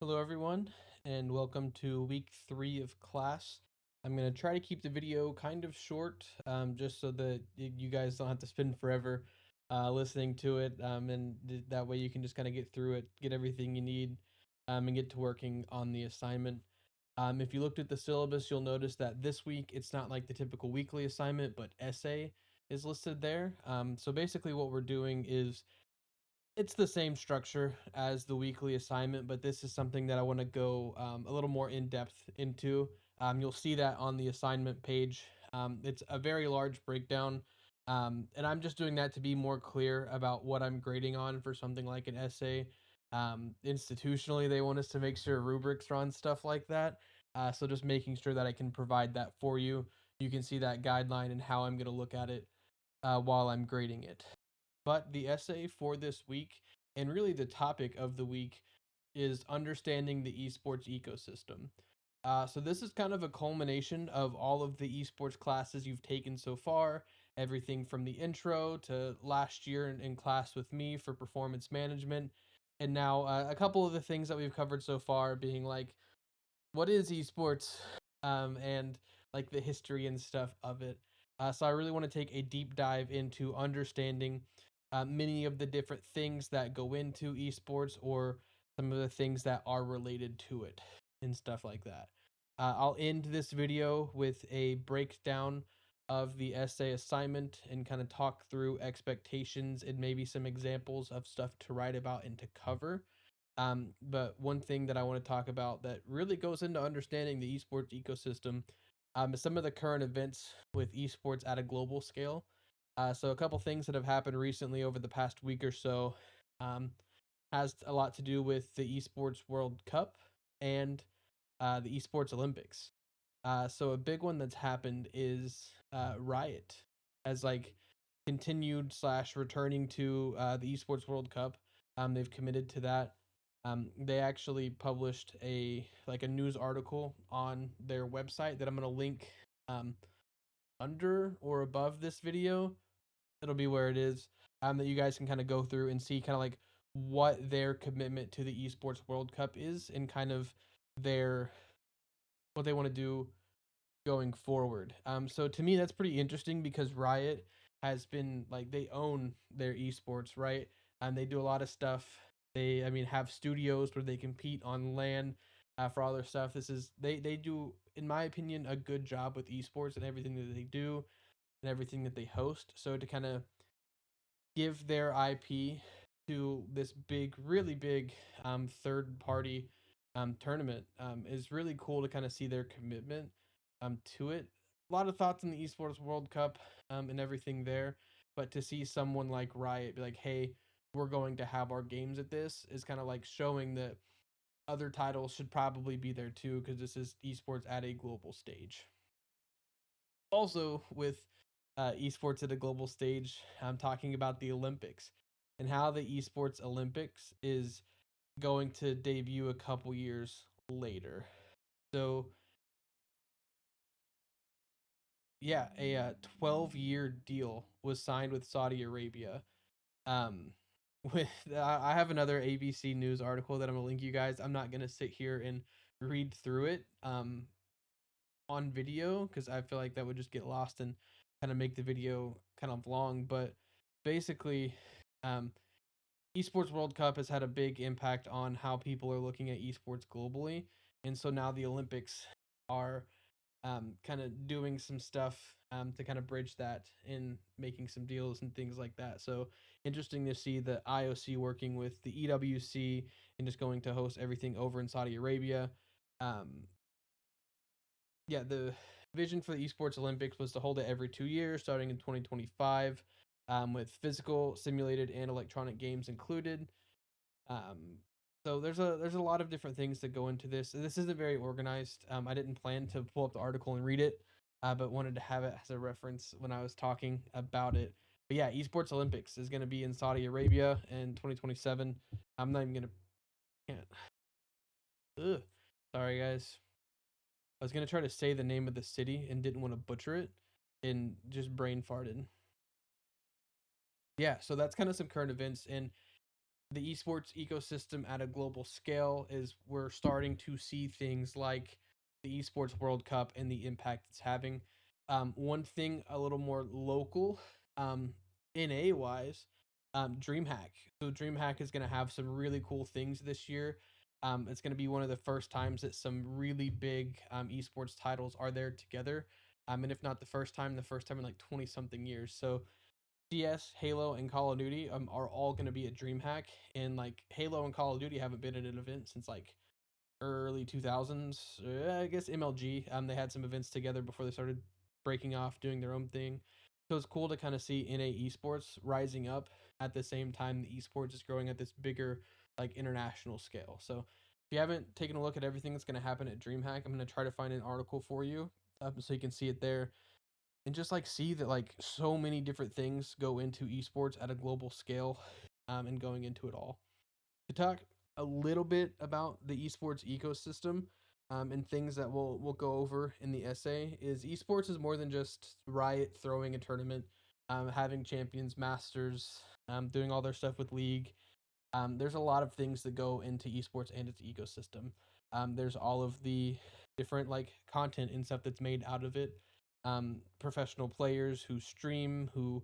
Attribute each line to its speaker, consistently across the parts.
Speaker 1: Hello, everyone, and welcome to week 3 of class. I'm going to try to keep the video kind of short, just so that you guys don't have to spend forever listening to it, and that way you can just kind of get through it, get everything you need, and get to working on the assignment. If you looked at the syllabus, you'll notice that this week it's not like the typical weekly assignment, but essay is listed there. So basically, what we're doing is it's the same structure as the weekly assignment, but this is something that I want to go a little more in depth into. You'll see that on the assignment page. It's a very large breakdown, and I'm just doing that to be more clear about what I'm grading on for something like an essay. Institutionally, they want us to make sure rubrics are on stuff like that. So just making sure that I can provide that for you. You can see that guideline and how I'm going to look at it while I'm grading it. But the essay for this week, and really the topic of the week, is understanding the esports ecosystem. So this is kind of a culmination of all of the esports classes you've taken so far, everything from the intro to last year in class with me for performance management, and now a couple of the things that we've covered so far being like what is esports, and like the history and stuff of it. So I really want to take a deep dive into understanding many of the different things that go into esports or some of the things that are related to it and stuff like that. I'll end this video with a breakdown of the essay assignment and kind of talk through expectations and maybe some examples of stuff to write about and to cover. But one thing that I want to talk about that really goes into understanding the esports ecosystem is some of the current events with esports at a global scale. So a couple things that have happened recently over the past week or so um, has a lot to do with the esports World Cup and the esports Olympics. So a big one that's happened is Riot as like continued slash returning to the esports World Cup. They've committed to that. They actually published a news article on their website that I'm gonna link um, under or above this video. It'll be where it is. That you guys can kind of go through and see kind of like what their commitment to the esports World Cup is and kind of their what they want to do going forward. So to me, that's pretty interesting because Riot has been like they own their esports, right? And they do a lot of stuff. They, I mean, have studios where they compete on LAN for all their stuff. They do, in my opinion, a good job with esports and everything that they do and everything that they host. So to kind of give their IP to this big, really big third party tournament is really cool to kind of see their commitment to it. A lot of thoughts on the Esports World Cup and everything there, but to see someone like Riot be like, hey, we're going to have our games at this is kind of like showing that other titles should probably be there too because this is esports at a global stage. Also, with esports at a global stage, I'm talking about the Olympics and how the esports Olympics is going to debut a couple years later. So, yeah, a 12-year deal was signed with Saudi Arabia. Um, with I have another ABC News article that I'm gonna link you guys. I'm not gonna sit here and read through it on video because I feel like that would just get lost and kind of make the video kind of long. But basically, um, esports World Cup has had a big impact on how people are looking at esports globally, and so now the Olympics are kind of doing some stuff to kind of bridge that in making some deals and things like that. So interesting to see the IOC working with the EWC and just going to host everything over in Saudi Arabia. Um, yeah, the vision for the esports Olympics was to hold it every 2 years, starting in 2025, with physical, simulated, and electronic games included. Um, so there's a lot of different things that go into this. This isn't very organized. I didn't plan to pull up the article and read it, but wanted to have it as a reference when I was talking about it. But yeah, esports Olympics is going to be in Saudi Arabia in 2027. I'm not even gonna. Can't. Ugh. Sorry, guys. I was gonna try to say the name of the city and didn't want to butcher it, and just brain farted. Yeah, so that's kind of some current events, and the esports ecosystem at a global scale is we're starting to see things like the esports World Cup and the impact it's having. One thing a little more local, um, NA wise, DreamHack. So DreamHack is going to have some really cool things this year. It's going to be one of the first times that some really big esports titles are there together. And if not the first time in like 20 something years. So CS, Halo, and Call of Duty are all going to be at DreamHack, and like Halo and Call of Duty haven't been at an event since like early 2000s. I guess MLG. They had some events together before they started breaking off, doing their own thing. So it's cool to kind of see NA esports rising up at the same time the esports is growing at this bigger like international scale. So if you haven't taken a look at everything that's going to happen at DreamHack, I'm going to try to find an article for you so you can see it there and just like see that like so many different things go into esports at a global scale, and going into it all to talk a little bit about the esports ecosystem, and things that we'll go over in the essay is esports is more than just Riot throwing a tournament, having champions, masters, doing all their stuff with league. There's a lot of things that go into esports and its ecosystem. There's all of the different like content and stuff that's made out of it. Professional players who stream, who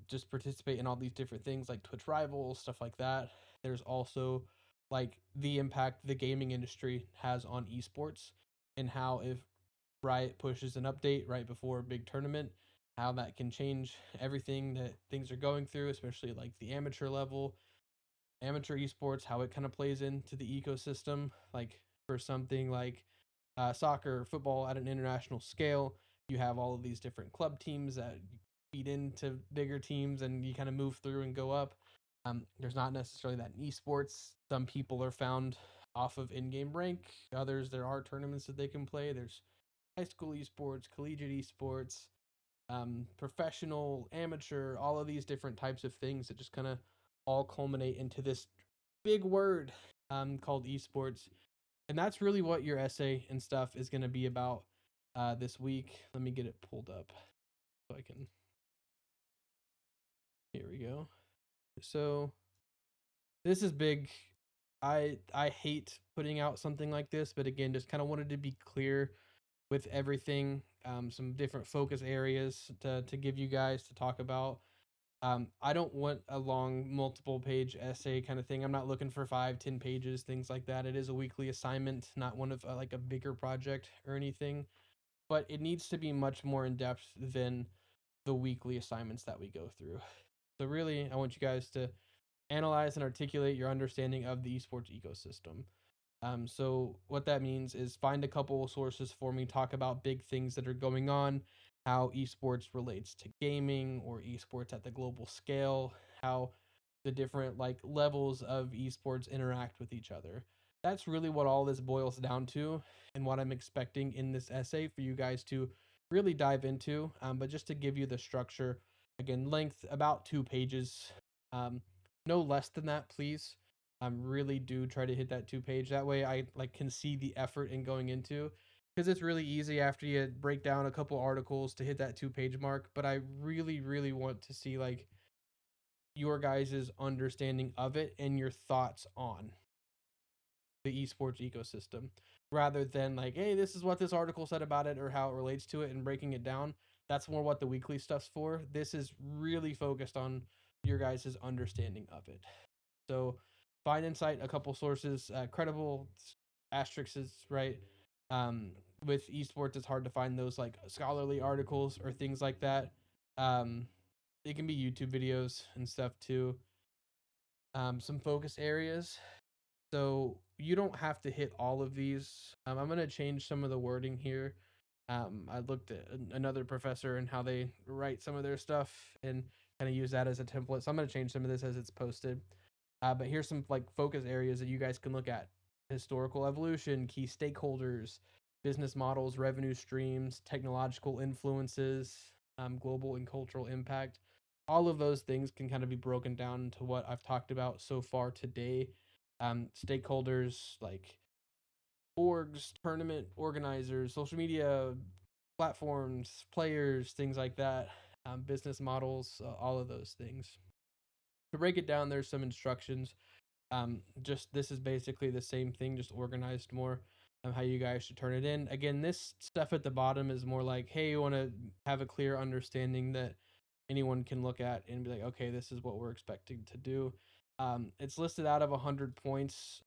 Speaker 1: just participate in all these different things like Twitch rivals, stuff like that. There's also like the impact the gaming industry has on esports and how if Riot pushes an update right before a big tournament, how that can change everything that things are going through, especially like the amateur level amateur esports, how it kind of plays into the ecosystem. Like for something like soccer, football at an international scale, you have all of these different club teams that feed into bigger teams, and you kind of move through and go up. There's not necessarily that in esports. Some people are found off of in-game rank. Others, there are tournaments that they can play. There's high school esports, collegiate esports, professional, amateur, all of these different types of things that just kind of all culminate into this big word called esports. And that's really what your essay and stuff is going to be about this week. Let me get it pulled up so I can. Here we go. So this is big. I hate putting out something like this, but again, just kind of wanted to be clear with everything. Some different focus areas to give you guys to talk about. I don't want a long multiple page essay kind of thing. I'm not looking for 5, 10 pages, things like that. It is a weekly assignment, not one of like a bigger project or anything, but it needs to be much more in depth than the weekly assignments that we go through. So really, I want you guys to analyze and articulate your understanding of the esports ecosystem. So what that means is find a couple sources for me, talk about big things that are going on, how esports relates to gaming or esports at the global scale, how the different like levels of esports interact with each other. That's really what all this boils down to and what I'm expecting in this essay for you guys to really dive into. But just to give you the structure, again, length about 2 pages, um, no less than that, please. Really do try to hit that 2 page. That way I like can see the effort in going into, because it's really easy after you break down a couple articles to hit that 2 page mark. But I really, really want to see like your guys' understanding of it and your thoughts on the esports ecosystem rather than like, hey, this is what this article said about it or how it relates to it and breaking it down. That's more what the weekly stuff's for. This is really focused on your guys' understanding of it. So find insight, a couple sources, credible asterisks, right? Um, with esports, it's hard to find those like scholarly articles or things like that. Um, it can be YouTube videos and stuff too. Some focus areas. So you don't have to hit all of these. I'm going to change some of the wording here. I looked at another professor and how they write some of their stuff and kind of use that as a template. So I'm going to change some of this as it's posted. But here's some like focus areas that you guys can look at: historical evolution, key stakeholders, business models, revenue streams, technological influences, global and cultural impact. All of those things can kind of be broken down into what I've talked about so far today. Stakeholders like orgs, tournament organizers, social media platforms, players, things like that, business models, all of those things. To break it down, there's some instructions. Just this is basically the same thing, just organized more of how you guys should turn it in. Again, this stuff at the bottom is more like, hey, you want to have a clear understanding that anyone can look at and be like, okay, this is what we're expecting to do. It's listed out of 100 points.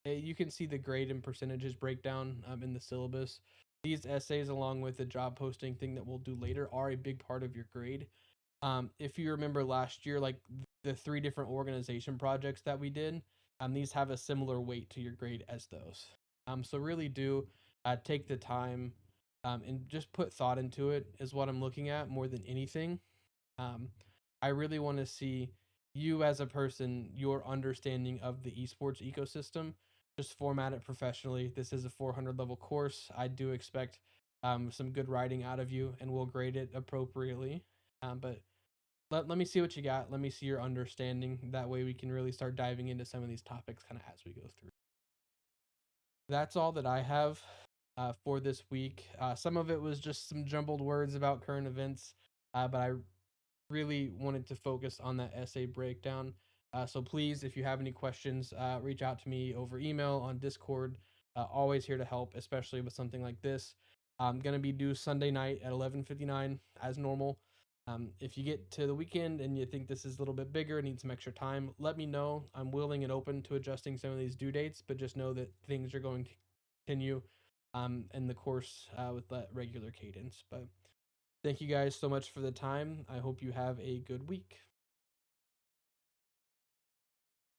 Speaker 1: You can see the grade and percentages breakdown in the syllabus. These essays, along with the job posting thing that we'll do later, are a big part of your grade. If you remember last year, like the three different organization projects that we did, these have a similar weight to your grade as those. So really do take the time and just put thought into it is what I'm looking at more than anything. um, I really want to see you as a person, your understanding of the esports ecosystem. Just format it professionally. This is a 400 level course. I do expect some good writing out of you, and we'll grade it appropriately. But let me see what you got. Let me see your understanding. That way we can really start diving into some of these topics kind of as we go through. That's all that I have for this week. Some of it was just some jumbled words about current events, but I really wanted to focus on that essay breakdown. So please, if you have any questions, reach out to me over email, on Discord. Always here to help, especially with something like this. I'm gonna be due Sunday night at 11:59 as normal. If you get to the weekend and you think this is a little bit bigger, need some extra time, let me know. I'm willing and open to adjusting some of these due dates, but just know that things are going to continue in the course with that regular cadence. But thank you guys so much for the time. I hope you have a good week.